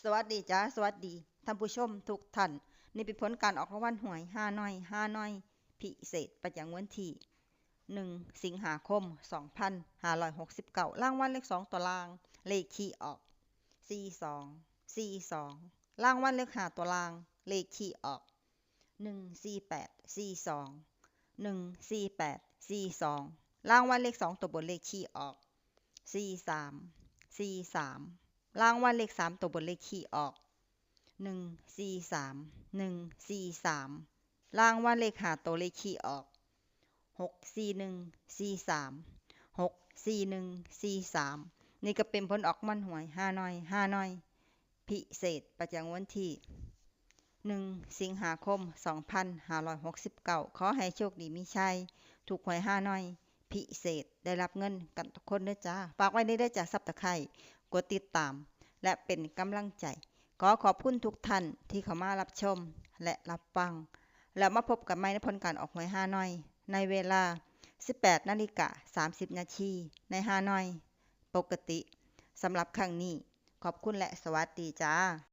สวัสดีจ้าสวัสดีท่านผู้ชมทุกท่านนี่เป็นผลการออกรางวัลหวยฮานอยพิเศษประจำวันที่1 สิงหาคม2569รางวัลเลข2ตัวล่างเลขที่ออก4242รางวัลเลข5ตัวล่างเลขที่ออก1484214842รางวัลเลข2ตัวบนเลขที่ออก4343รางวัลเลข3ตัวบนเลขที่ออก143รางวัลเลข5ตัวเลขที่ออก64143นี่ก็เป็นผลออกมันหวยฮานอยพิเศษประจำวันที่1 สิงหาคม2569ขอให้โชคดีมีชัยถูกหวยฮานอยพิเศษได้รับเงินกันทุกคนด้วยจ้าฝากไว้ได้จากซับตะไคร่กดติดตามและเป็นกำลังใจขอบคุณทุกท่านที่เข้ามารับชมและรับฟังแล้วมาพบกันใหม่ในผลการออกหวยฮานอยในเวลา 18:30 น.ในฮานอยปกติสำหรับครั้งนี้ขอบคุณและสวัสดีจ้า